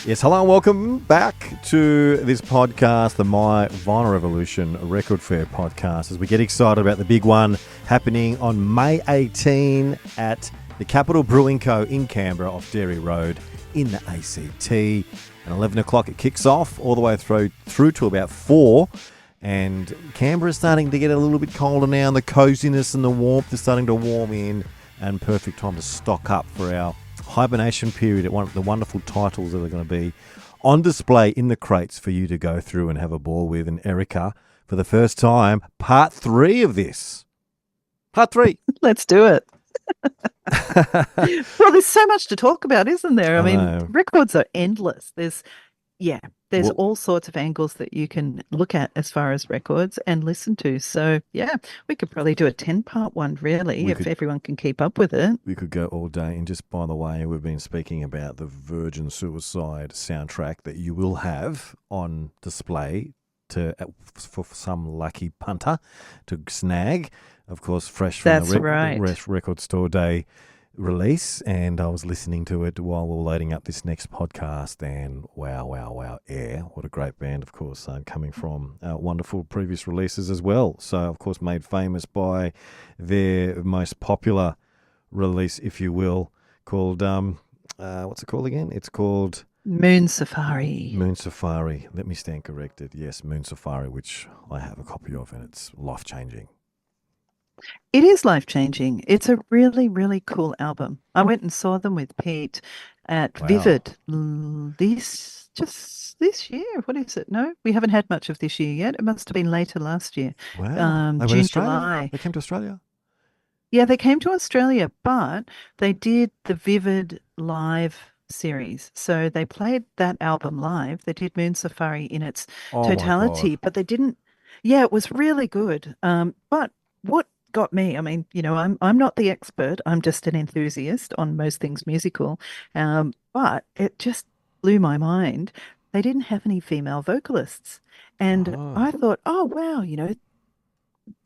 Yes, hello and welcome back to this podcast, the My Vinyl Revolution Record Fair podcast, as we get excited about the big one happening on May 18 at the Capital Brewing Co. in Canberra off Dairy Road in the ACT. At 11 o'clock it kicks off all the way through to about 4. And Canberra's starting to get a little bit colder now, and the coziness and the warmth is starting to warm in, and perfect time to stock up for our hibernation period at one of the wonderful titles that are going to be on display in the crates for you to go through and have a ball with. And Erica, for the first time, part 3 of this. Part 3. Let's do it. Well, there's so much to talk about, isn't there? I mean, records are endless. There's all sorts of angles that you can look at as far as records and listen to. So, yeah, we could probably do a 10-part one, really, if everyone can keep up with it. We could go all day. And just by the way, we've been speaking about the Virgin Suicide soundtrack that you will have on display for some lucky punter to snag. Of course, fresh from the Record Store Day release, and I was listening to it while we were loading up this next podcast, and wow, Air, what a great band, of course, coming from wonderful previous releases as well. So, of course, made famous by their most popular release, if you will, called, what's it called again? It's called Moon Safari. Moon Safari. Let me stand corrected. Yes, Moon Safari, which I have a copy of, and it's life-changing. It is life-changing. It's a really, really cool album. I went and saw them with Pete at Vivid this year. What is it? No, we haven't had much of this year yet. It must have been later last year. Wow. June, July. They came to Australia? Yeah, they came to Australia, but they did the Vivid live series. So they played that album live. They did Moon Safari in its totality, but they didn't. Yeah, it was really good. But what got me, I mean, I'm not the expert. I'm just an enthusiast on most things musical. But it just blew my mind. They didn't have any female vocalists. And I thought, oh, wow,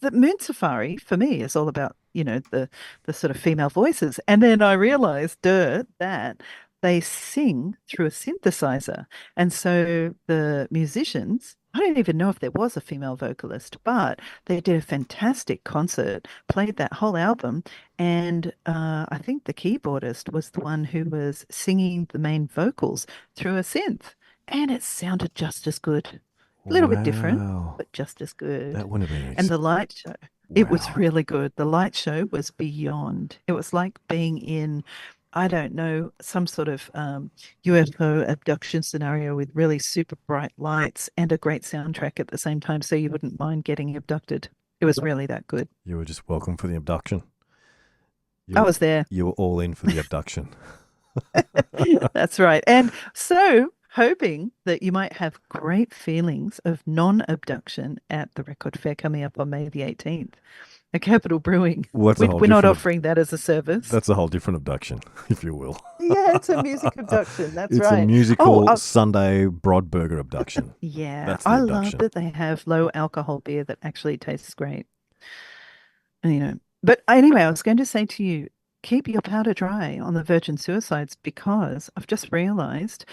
the Moon Safari for me is all about, the sort of female voices. And then I realized, that they sing through a synthesizer. And so the musicians, I don't even know if there was a female vocalist, but they did a fantastic concert, played that whole album, and I think the keyboardist was the one who was singing the main vocals through a synth, and it sounded just as good. A little bit different, but just as good. That would have been And the light show, it was really good. The light show was beyond. It was like being in, I don't know, some sort of UFO abduction scenario with really super bright lights and a great soundtrack at the same time, so you wouldn't mind getting abducted. It was really that good. You were just welcome for the abduction. I was there. You were all in for the abduction. That's right. And so, hoping that you might have great feelings of non-abduction at the Record Fair coming up on May the 18th. A Capital Brewing. We're not offering that as a service. That's a whole different abduction, if you will. Yeah, it's a music abduction. That's right. It's a musical Sunday Brodburger abduction. Yeah, I love that they have low alcohol beer that actually tastes great. And, but anyway, I was going to say to you, keep your powder dry on the Virgin Suicides, because I've just realized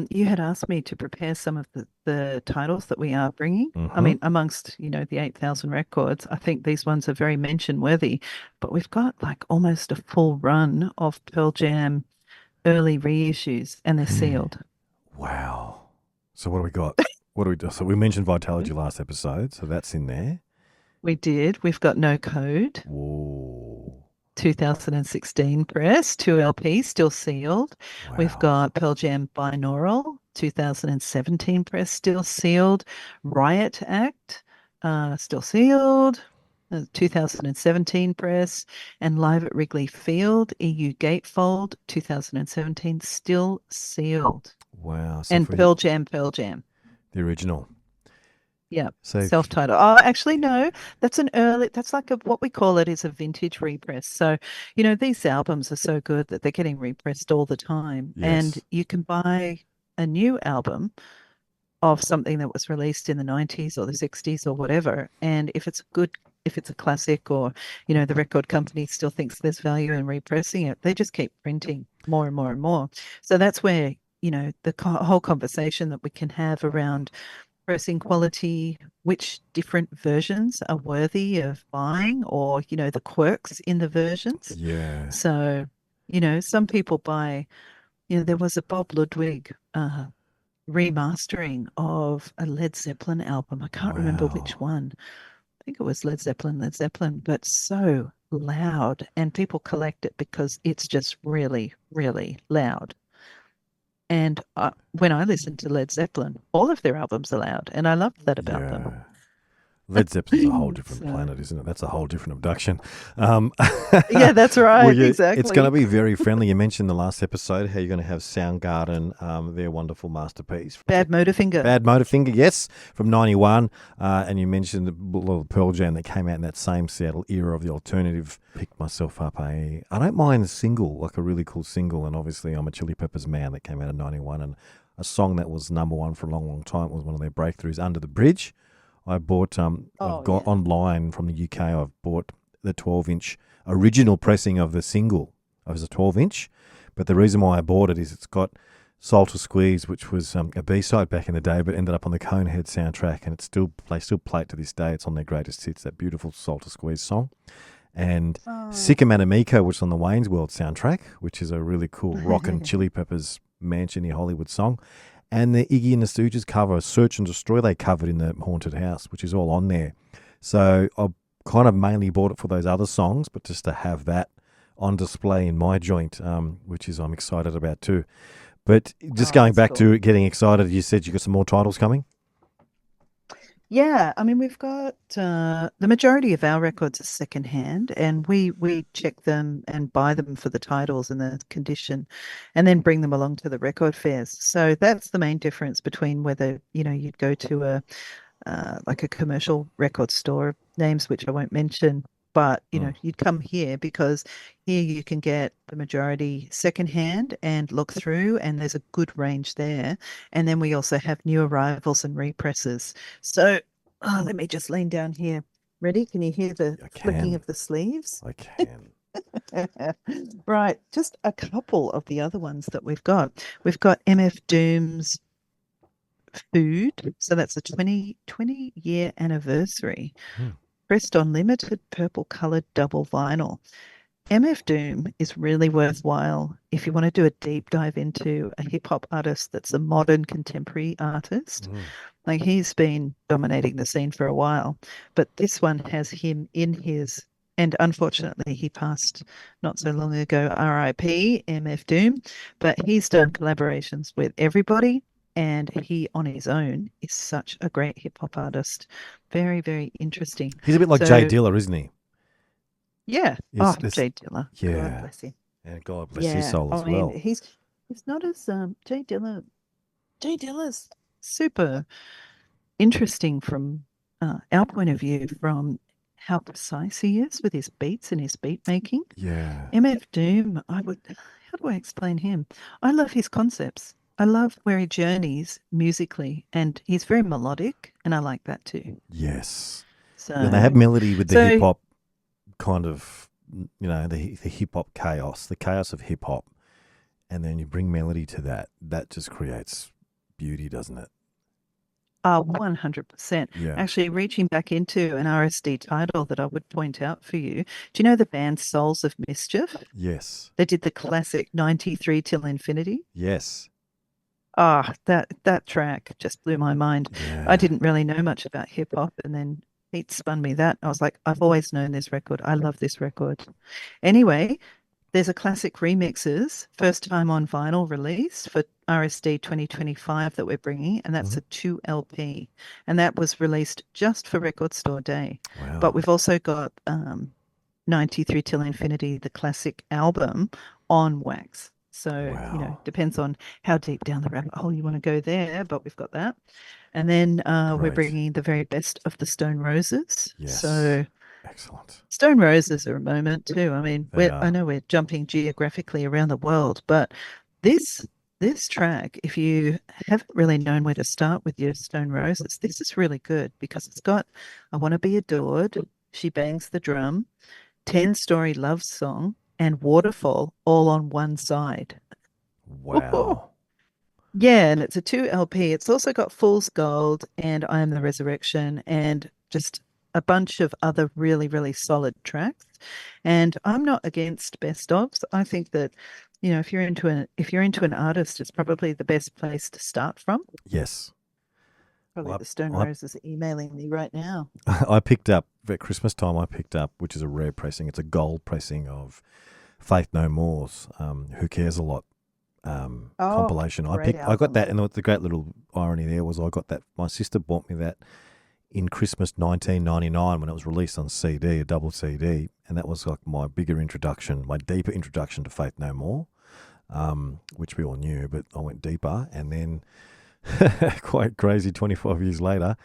you had asked me to prepare some of the titles that we are bringing. I mean, amongst, the 8,000 records, I think these ones are very mention worthy, but we've got like almost a full run of Pearl Jam early reissues, and they're sealed. Wow. So what do we got? What do we do? So we mentioned Vitalogy last episode, so that's in there. We did. We've got No Code. Whoa. 2016 press, 2 LP, still sealed. Wow. We've got Pearl Jam Binaural, 2017 press, still sealed. Riot Act, still sealed. 2017 press. And Live at Wrigley Field, EU Gatefold, 2017, still sealed. Wow. So and Pearl Jam. The original. Yeah, so self-titled. Oh, actually, no, that's like what we call it is a vintage repress. So, these albums are so good that they're getting repressed all the time. Yes. And you can buy a new album of something that was released in the 90s or the 60s or whatever. And if it's a classic, or, the record company still thinks there's value in repressing it, they just keep printing more and more and more. So that's where the whole conversation that we can have around pressing quality, which different versions are worthy of buying, or, the quirks in the versions. Yeah. So, some people buy, there was a Bob Ludwig remastering of a Led Zeppelin album. I can't remember which Wow. one. I think it was Led Zeppelin, but so loud, and people collect it because it's just really, really loud. And when I listen to Led Zeppelin, all of their albums are loud, and I love that about them. Yeah. Led Zeppelin's a whole different So, planet, isn't it? That's a whole different abduction. Um, yeah, that's well, right. it's going to Exactly. be very friendly. You mentioned the last episode how you're going to have Soundgarden, their wonderful masterpiece. Bad Motorfinger. Bad Motorfinger, yes, from '91, and you mentioned the little Pearl Jam that came out in that same Seattle era of the alternative. Picked myself up I don't mind a single, like a really cool single, and obviously I'm a Chili Peppers man that came out in '91, and a song that was number one for a long, long time was one of their breakthroughs, Under the Bridge. I bought, I've Oh, got yeah. online from the UK, I've bought the 12-inch original pressing of the single. It was a 12-inch, but the reason why I bought it is it's got Soul to Squeeze, which was a B-side back in the day, but ended up on the Conehead soundtrack, and they still play it to this day. It's on their greatest hits, that beautiful Soul to Squeeze song. And Oh, Sicka Manamiko, which is on the Wayne's World soundtrack, which is a really cool rock and Chili Peppers mansion in Hollywood song. And the Iggy and the Stooges cover, Search and Destroy, they covered in the Haunted House, which is all on there. So I kind of mainly bought it for those other songs, but just to have that on display in my joint, which is I'm excited about too. But just oh, going that's back cool. to getting excited, you said you got some more titles coming? Yeah, I mean, we've got the majority of our records are secondhand, and we check them and buy them for the titles and the condition, and then bring them along to the record fairs. So that's the main difference between whether, you'd go to a like a commercial record store, names which I won't mention, but Mm. you'd come here because here you can get the majority secondhand and look through, and there's a good range there. And then we also have new arrivals and represses. So let me just lean down here. Ready? Can you hear the I flicking can. of the sleeves? I can. Right, just a couple of the other ones that we've got. We've got MF Doom's Food. So that's a 20-year anniversary, Hmm. pressed on limited purple colored double vinyl. MF Doom is really worthwhile if you want to do a deep dive into a hip hop artist that's a modern contemporary artist. Mm. Like, he's been dominating the scene for a while, but this one has him in his, and unfortunately he passed not so long ago, RIP, MF Doom, but he's done collaborations with everybody, and he on his own is such a great hip hop artist. Very, very interesting. He's a bit like Jay So Dilla, isn't he? yeah. Is Oh, this? Jay Dilla. God Yeah. bless him. And God bless his Yeah. soul I as mean, well. he's not as Jay Dilla. Jay Dilla's super interesting from our point of view, from how precise he is with his beats and his beat making. Yeah. MF Doom, how do I explain him? I love his concepts. I love where he journeys musically, and he's very melodic, and I like that too. Yes. Yeah, they have So, melody with the hip so hop kind of, the hip hop chaos, the chaos of hip hop, and then you bring melody to that. That just creates beauty, doesn't it? 100%. Yeah. Actually, reaching back into an RSD title that I would point out for you. Do you know the band Souls of Mischief? Yes. They did the classic 93 Till Infinity. Yes. Ah, that track just blew my mind. I Yeah. didn't really know much about hip hop, and then Pete spun me that. I was like, I've always known this record. I love this record. Anyway, there's a classic remixes, first time on vinyl release for RSD 2025 that we're bringing, and that's Mhm. a 2 LP. And that was released just for Record Store Day. But Wow. we've also got 93 Till Infinity, the classic album, on wax. So, Wow. depends on how deep down the rabbit hole you want to go there, but we've got that. And then we're Great. bringing the very best of the Stone Roses. Yes. So, Excellent. Stone Roses are a moment too. I mean, They I are. know we're jumping geographically around the world, but this this track, if you haven't really known where to start with your Stone Roses, this is really good because it's got I Want to Be Adored, She Bangs the Drum, 10-Story Love Song, and Waterfall all on one side. Wow. Yeah, and it's a 2 LP. It's also got Fool's Gold and I Am the Resurrection and just a bunch of other really, really solid tracks. And I'm not against best ofs. I think that, if you're into an artist, it's probably the best place to start from. Yes. Probably Well, the Stone I, Roses are emailing me right now. I picked up at Christmas time. I picked up, which is a rare pressing. It's a gold pressing of Faith No More's "Who Cares a Lot" Oh, compilation. great I got album. that, and the great little irony there was I got that. My sister bought me that in Christmas 1999 when it was released on CD, a double CD, and that was like my bigger introduction, my deeper introduction to Faith No More, which we all knew, but I went deeper, and then quite crazy, 25 years later,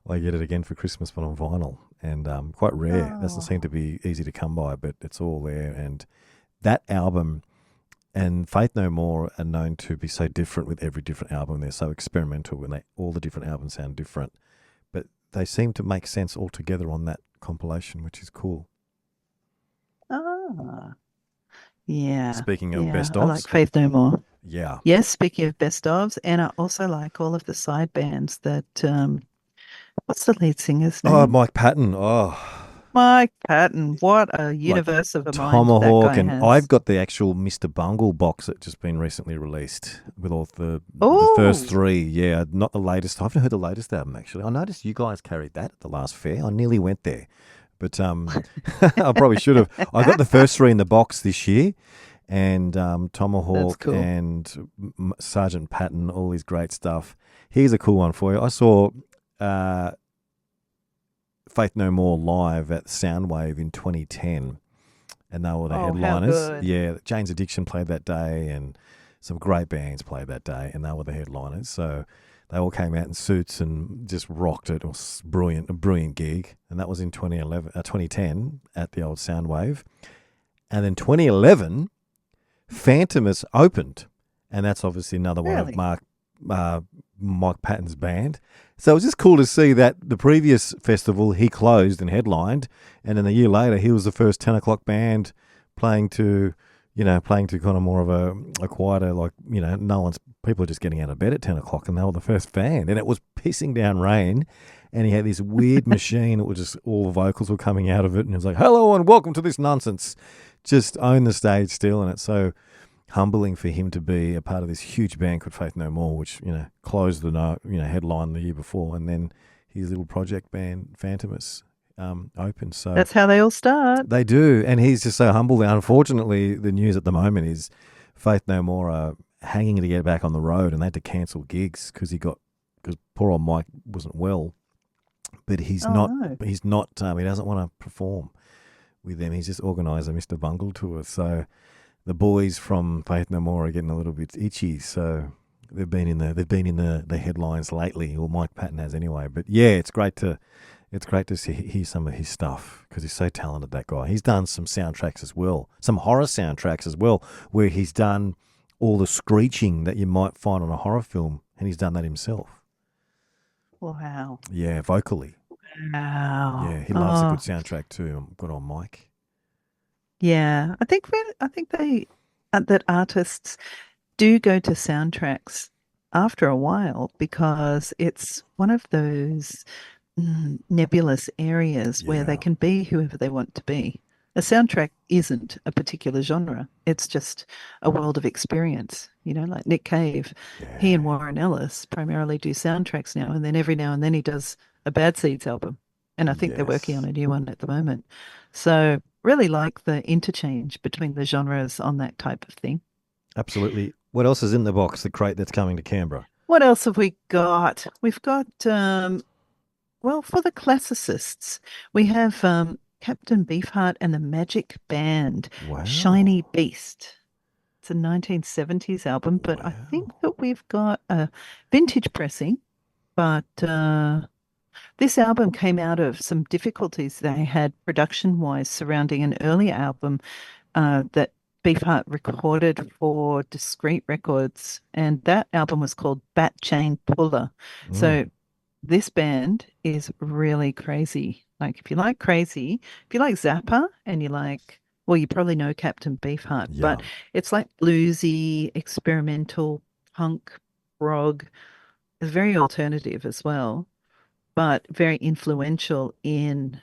I get it again for Christmas, but on vinyl, and quite rare. Doesn't seem Oh, to be easy to come by, but it's all there, and that album. And Faith No More are known to be so different with every different album. They're so experimental, and all the different albums sound different but they seem to make sense all together on that compilation, which is cool. ah, yeah, Speaking of yeah. best I like ofs, Faith No More. yeah. Yes, speaking of best ofs, and I also like all of the side bands that what's the lead singer's Oh, name? Mike Patton. Oh, Mike Patton. What a like universe of a mind that Tomahawk, guy and I've has. got the actual Mr. Bungle box that just been recently released with all the first Oh, three. Yeah, not the latest. I haven't heard the latest album actually. I noticed you guys carried that at the last fair. I nearly went there, but I probably should have. I got the first three in the box this year, and that's Tomahawk cool. and Sergeant Patton, all his great stuff. Here's a cool one for you. I saw uh, Faith No More live at Soundwave in 2010, and they were the Oh, how headliners. good. Yeah, Jane's Addiction played that day, and some great bands played that day, and they were the headliners. So they all came out in suits and just rocked it. It was brilliant, a brilliant gig, and that was in 2010 at the old Soundwave. And then 2011, Phantomus opened, and that's obviously another one of Really? uh, Mike Patton's band. So it was just cool to see that the previous festival he closed and headlined, and then a year later he was the first 10 o'clock band playing to, playing to kind of more of a quieter, like, no one's, people are just getting out of bed at 10 o'clock, and they were the first band, and it was pissing down rain. And he had this weird machine that was just all the vocals were coming out of it, and he was like, "Hello and welcome to this nonsense." Just own the stage still, and it's so humbling for him to be a part of this huge band called Faith No More, which closed the headline the year before, and then his little project band Phantomus opened. So That's how they all start. they do, and he's just so humble. Unfortunately, the news at the moment is Faith No More are hanging to get back on the road, and they had to cancel gigs because poor old Mike wasn't well. But he's Oh not. no. He's not. He doesn't want to perform with them. He's just organised a Mr. Bungle tour. So the boys from Faith No More are getting a little bit itchy, so they've been in the headlines lately, or Mike Patton has anyway. But yeah, it's great to hear some of his stuff because he's so talented. That guy. He's done some soundtracks as well, some horror soundtracks as well, where he's done all the screeching that you might find on a horror film, and he's done that himself. Wow. Yeah, vocally. Yeah, Wow. he loves a good Oh, soundtrack too. Good on Mike. yeah. I think they that artists do go to soundtracks after a while because it's one of those nebulous areas where they Yeah, can be whoever they want to be. A soundtrack isn't a particular genre. It's just a world of experience. Like Nick Cave, he and yeah, Warren Ellis primarily do soundtracks now, and then every now and then he does a Bad Seeds album. And I think they're working on yes. a new one at the moment. So really like the interchange between the genres on that type of thing. Absolutely. What else is in the box, the crate that's coming to Canberra? What else have we got? We've got well, for the classicists, we have Captain Beefheart and the Magic Band, Shiny Wow. Beast. It's a 1970s album, but I think Wow. that we've got a vintage pressing. But this album came out of some difficulties they had production-wise surrounding an earlier album that Beefheart recorded for Discreet Records, and that album was called Bat Chain Puller. So Mm, this band is really crazy. Like if you like crazy, if you like Zappa and you like, well, you probably know Captain Beefheart, yeah. but it's like bluesy, experimental punk. prog. It's very alternative as well, but very influential in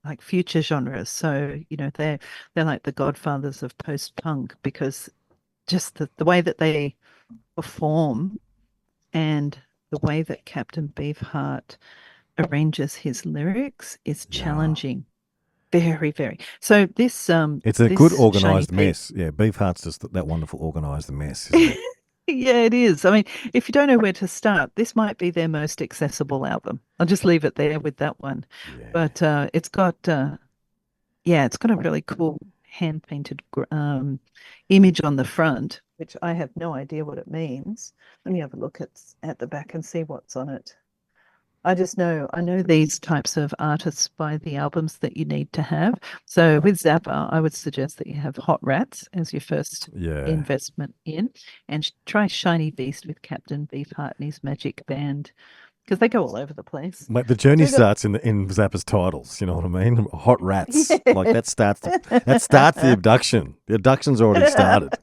like future genres. So, they're like the godfathers of post-punk because just the way that they perform and the way that Captain Beefheart arranges his lyrics is Yeah. challenging. Very, very. So It's a good this Shiny organised Peak. mess. Yeah, Beefheart's just that wonderful organised mess, isn't it? Yeah, it is. I mean, if you don't know where to start, this might be their most accessible album. I'll just leave it there with that one. Yeah. But it's got a really cool hand painted image on the front, which I have no idea what it means. Let me have a look at the back and see what's on it. I know these types of artists by the albums that you need to have. So with Zappa, I would suggest that you have Hot Rats as your first Yeah. investment in, and try Shiny Beast with Captain Beefheart and his magic band because they go all over the place. Like the journey So we've starts in Zappa's titles, you know what I mean? Hot rats. Like got that starts the abduction. The abduction's already started.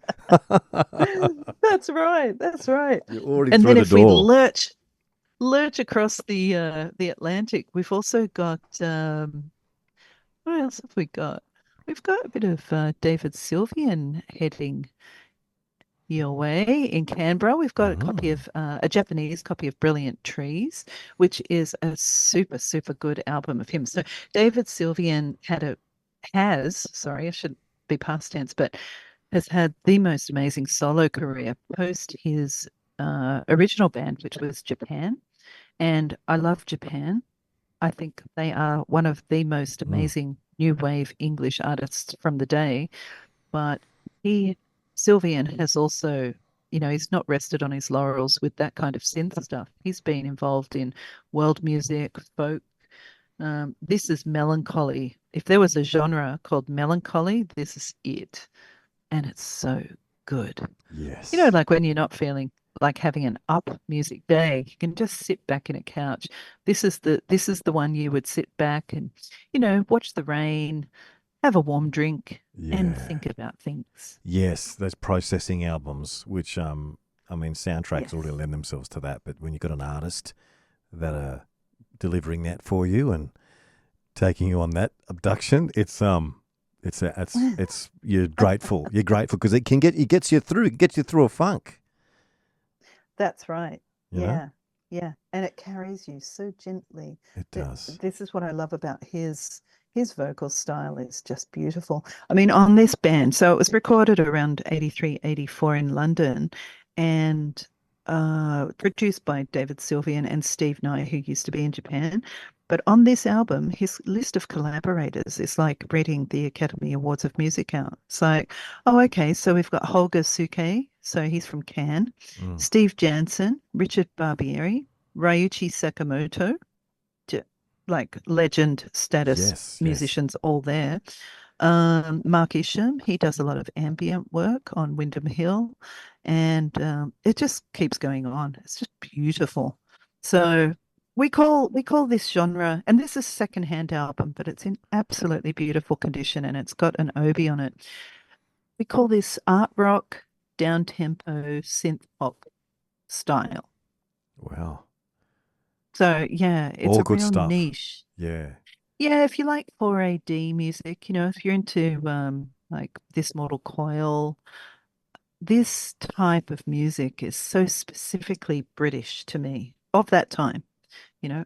That's right. That's right. You're already And through then the if we door. lurch across the Atlantic, we've also got what else have we got? We've got a bit of David Sylvian heading your way in Canberra. We've got a copy Mm. of a Japanese copy of Brilliant Trees, which is a super, super good album of him. So David Sylvian sorry, I shouldn't be past tense, but has had the most amazing solo career post his original band, which was Japan. And I love Japan. I think they are one of the most Mm. amazing new wave English artists from the day. But he, Sylvian, has also, he's not rested on his laurels with that kind of synth stuff. He's been involved in world music, folk. This is melancholy. If there was a genre called melancholy, this is it. And it's so good. Yes. Like when you're not feeling like having an up music day, you can just sit back in a couch. This is the one you would sit back and, watch the rain, have a warm drink, and Yeah. think about things. Yes, those processing albums, which I mean, soundtracks already Yes. lend themselves to that. But when you've got an artist that are delivering that for you and taking you on that abduction, it's you're grateful. You're grateful because it gets you through a funk. That's right. You know, Yeah. Yeah. And it carries you so gently. it does. This is what I love about his vocal style is just beautiful. I mean, on this band, so it was recorded around 83, 84 in London and produced by David Sylvian and Steve Nye, who used to be in Japan. But on this album, his list of collaborators is like reading the Academy Awards of Music out. It's like, oh, okay, so we've got Holger Suke, so he's from Cannes, Mm. Steve Jansen, Richard Barbieri, Ryuichi Sakamoto, like legend status Yes, yes, musicians all there. Mark Isham, he does a lot of ambient work on Windham Hill, and it just keeps going on. It's just beautiful. So we call this genre, and this is a secondhand album, but it's in absolutely beautiful condition, and it's got an Obi on it. We call this art rock, down tempo synth pop style. wow, So yeah, it's all a good real stuff. niche. Yeah, Yeah, if you like 4AD music, if you're into like this Mortal Coil, this type of music is so specifically British to me of that time.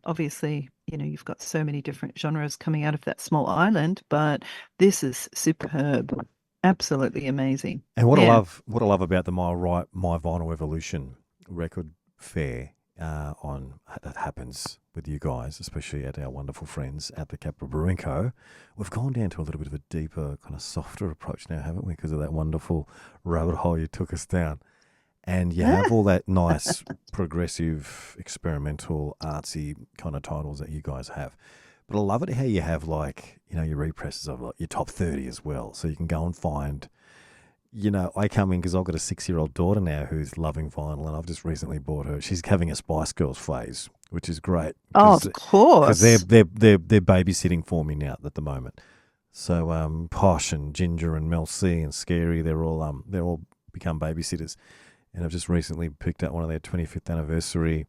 Obviously, you've got so many different genres coming out of that small island, but this is superb. Absolutely amazing. and Yeah. what I love about the My Vinyl Evolution record fair on that happens with you guys, especially at our wonderful friends at the Capra Brewing Co. We've gone down to a little bit of a deeper, kind of softer approach now, haven't we? Because of that wonderful rabbit hole you took us down. And you have all that nice, progressive, experimental, artsy kind of titles that you guys have. But I love it how you have your represses of like your top 30 as well. So you can go and find, I come in because I've got a 6-year-old daughter now who's loving vinyl, and I've just recently bought her. She's having a Spice Girls phase, which is great Oh, of because they're, course. they're babysitting for me now at the moment. So Posh and Ginger and Mel C and Scary, they're all become babysitters. and I've just recently picked up one of their 25th anniversary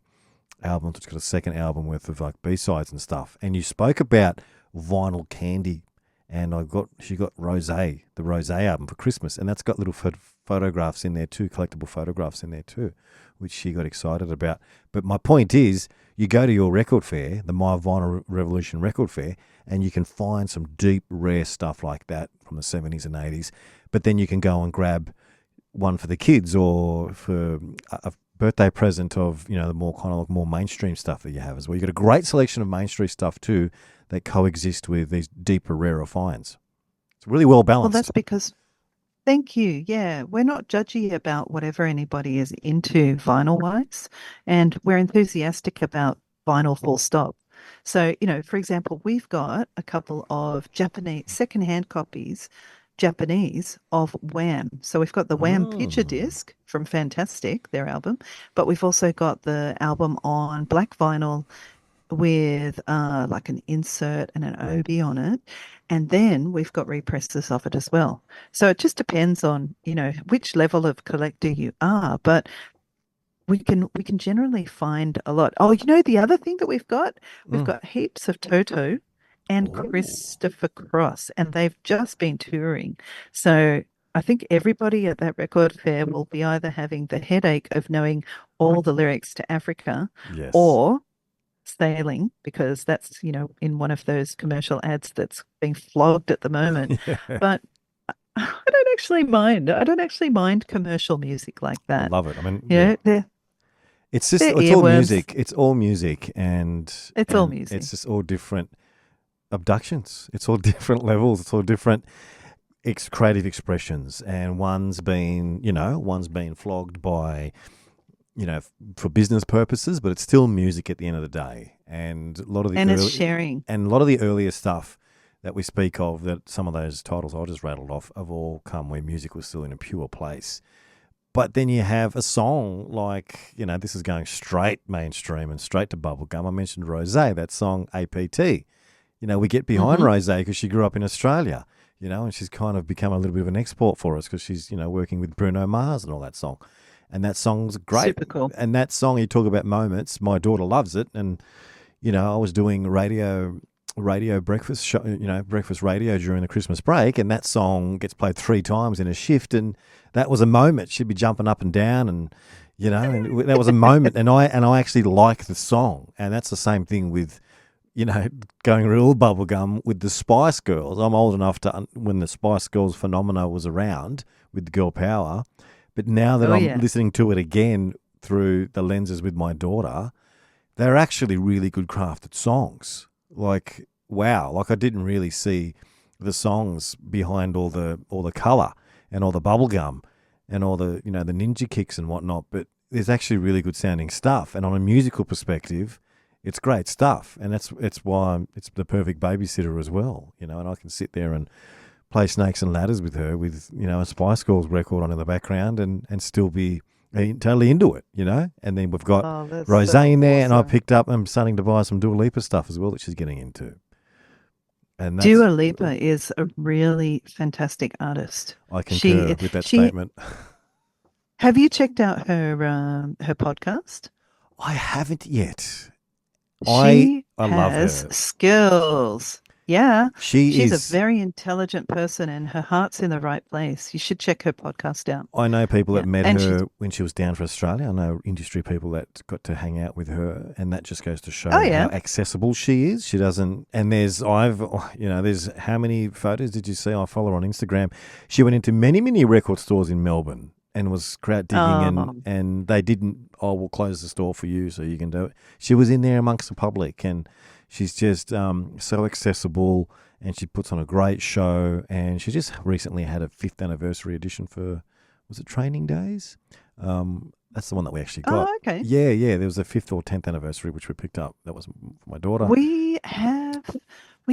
albums. It's got a second album worth of like B-sides and stuff. And you spoke about vinyl candy, and she got Rosé, the Rosé album for Christmas, and that's got little photographs in there too, collectible photographs in there too, which she got excited about. But my point is, you go to your record fair, the My Vinyl Revolution record fair, and you can find some deep, rare stuff like that from the 70s and 80s. But then you can go and grab one for the kids or for a birthday present of, the more kind of like more mainstream stuff that you have as well. You've got a great selection of mainstream stuff too that coexist with these deeper, rarer finds. It's really well balanced. Well, that's because, thank you. Yeah, we're not judgy about whatever anybody is into vinyl-wise, and we're enthusiastic about vinyl full stop. So, for example, we've got a couple of Japanese secondhand copies, Japanese, of Wham. So we've got the Wham picture disc from Fantastic, their album, but we've also got the album on black vinyl with like an insert and an obi on it, and then we've got represses of it as well. So it just depends on which level of collector you are, but we can generally find a lot. Oh, the other thing that we've got heaps of Toto and Christopher Cross, and they've just been touring. So I think everybody at that record fair will be either having the headache of knowing all the lyrics to Africa, Yes. or sailing, because that's in one of those commercial ads that's being flogged at the moment. Yeah. But I don't actually mind commercial music like I that. love it. I mean, It's all earworms. music. It's all music, and all music. It's just all different abductions. It's all different levels. It's all different creative expressions, and one's been flogged by, for business purposes, but it's still music at the end of the day. And a lot of the it's sharing. And a lot of the earlier stuff that we speak of, that some of those titles I just rattled off, have all come where music was still in a pure place. But then you have a song like, this is going straight mainstream and straight to bubblegum. I mentioned Rosé, that song APT. We get behind Rosé because she grew up in Australia, and she's kind of become a little bit of an export for us because she's, working with Bruno Mars and all that song. And that song's great. Super cool. And that song, you talk about moments, my daughter loves it. And, I was doing radio breakfast show, breakfast radio during the Christmas break, and that song gets played 3 times in a shift, and that was a moment. She'd be jumping up and down, and and that was a moment. And I actually like the song, and that's the same thing with, going real bubblegum with the Spice Girls. I'm old enough to when the Spice Girls phenomena was around with the girl power, but now that I'm listening to it again through the lenses with my daughter, they're actually really good crafted songs. Like, wow, like I didn't really see the songs behind all the color and all the bubblegum and all the, the ninja kicks and whatnot, but there's actually really good sounding stuff. And on a musical perspective, it's great stuff. And it's why it's the perfect babysitter as well, and I can sit there and play Snakes and Ladders with her with, a Spice Girls record on in the background and still be totally into it, and then we've got Rosé in there, awesome. And I'm starting to buy some Dua Lipa stuff as well that she's getting into. And Dua Lipa is a really fantastic artist. I concur with that statement. Have you checked out her podcast? I haven't yet. I love her. Skills. Yeah, she's a very intelligent person, and her heart's in the right place. You should check her podcast out. I know people that met her when she was down for Australia. I know industry people that got to hang out with her, and that just goes to show how accessible she is. She doesn't, and there's how many photos did you see? I follow her on Instagram. She went into many, many record stores in Melbourne and was crowd digging, and they didn't, we'll close the store for you so you can do it. She was in there amongst the public, and she's just so accessible, and she puts on a great show. And she just recently had a 5th anniversary edition for, was it Training Days? That's the one that we actually got. Oh, okay. Yeah. There was a 5th or 10th anniversary, which we picked up. That was for my daughter. We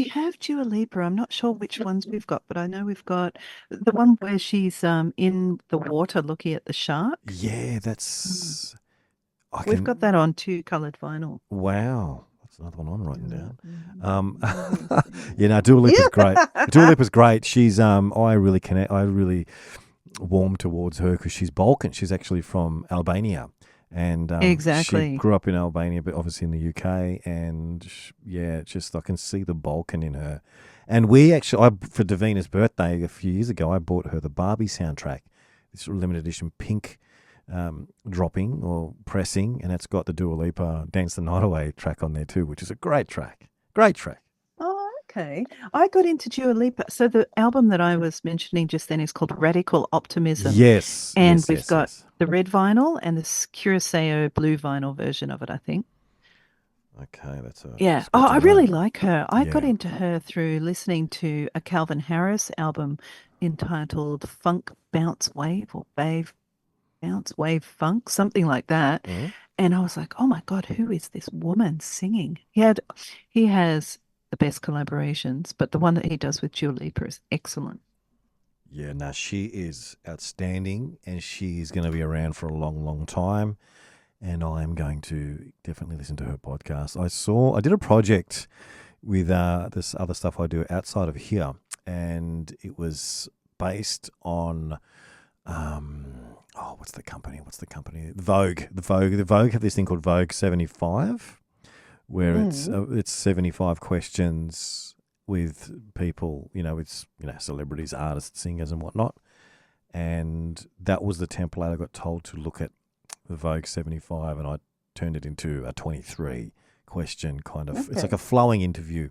have Dua Lipa. I'm not sure which ones we've got, but I know we've got the one where she's in the water looking at the shark. Yeah, that's... We've got that on 2-coloured vinyl. Wow. Another one I'm writing down. Dua Lipa's great. Dua Lipa's great. She's I really warm towards her because she's Balkan. She's actually from Albania. And she Exactly. grew up in Albania, but obviously in the UK. And just I can see the Balkan in her. And for Davina's birthday a few years ago, I bought her the Barbie soundtrack, this limited edition pink dropping or pressing, and it's got the Dua Lipa Dance the Night Away track on there too, which is a great track. Great track. Oh, okay. I got into Dua Lipa. So the album that I was mentioning just then is called Radical Optimism. Yes. And Yes, we've yes, got yes. the red vinyl and the Curaçao blue vinyl version of it, I think. Okay, that's Yeah. good Oh, to I know. really like her. I got Yeah. into her through listening to a Calvin Harris album entitled Funk Bounce Wave or Bounce Wave Funk, something like that. Mhm. And I was like, oh my God, who is this woman singing? He has the best collaborations, but the one that he does with Dua Lipa is excellent. Yeah, no, she is outstanding, and she's going to be around for a long, long time. And I'm going to definitely listen to her podcast. I did a project with this other stuff I do outside of here, and it was based on what's the company? Vogue. The Vogue have this thing called Vogue 75, where it's 75 questions with people, celebrities, artists, singers, and whatnot. And that was the template I got told to look at the Vogue 75, and I turned it into a 23 question kind of. It's like a flowing interview,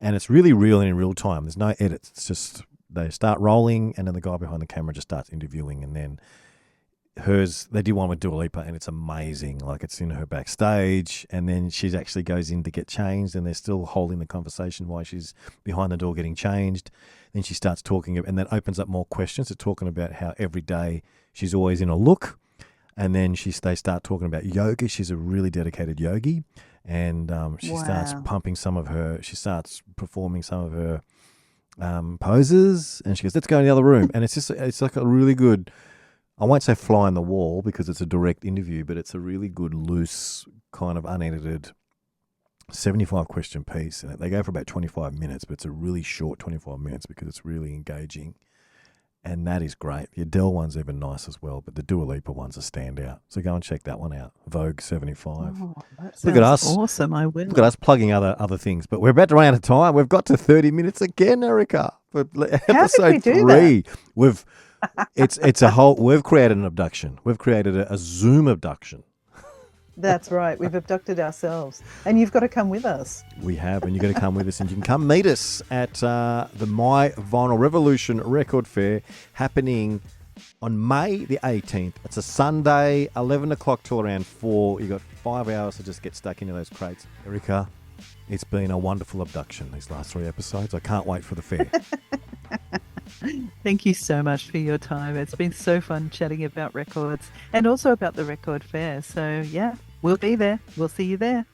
and it's really real and in real time. There's no edits. It's just they start rolling, and then the guy behind the camera just starts interviewing, and then they did one with Dua Lipa, and it's amazing. Like, it's in her backstage, and then she actually goes in to get changed, and they're still holding the conversation while she's behind the door getting changed. Then she starts talking, and then opens up more questions. They're talking about how every day she's always in a look. And then they start talking about yoga. She's a really dedicated yogi. And she starts she starts performing some of her poses. And she goes, let's go in the other room. And it's like a really good, I won't say fly on the wall because it's a direct interview, but it's a really good, loose, kind of unedited 75 question piece. And they go for about 25 minutes, but it's a really short 25 minutes because it's really engaging. And that is great. The Adele one's even nice as well, but the Dua Lipa one's a standout. So go and check that one out. Vogue 75. Oh, that Look at us. sounds awesome. I will. Look at us plugging other things. But we're about to run out of time. We've got to 30 minutes again, Erica. For episode we do 3. We've created an abduction. We've created a Zoom abduction. That's right. We've abducted ourselves. And you've got to come with us. We have, and you're going to come with us, and you can come meet us at the My Vinyl Revolution Record Fair happening on May the 18th. It's a Sunday, 11 o'clock till around 4. You've got 5 hours to just get stuck into those crates. Erica, it's been a wonderful abduction, these last 3 episodes. I can't wait for the fair. Thank you so much for your time. It's been so fun chatting about records and also about the record fair. So, yeah, we'll be there. We'll see you there.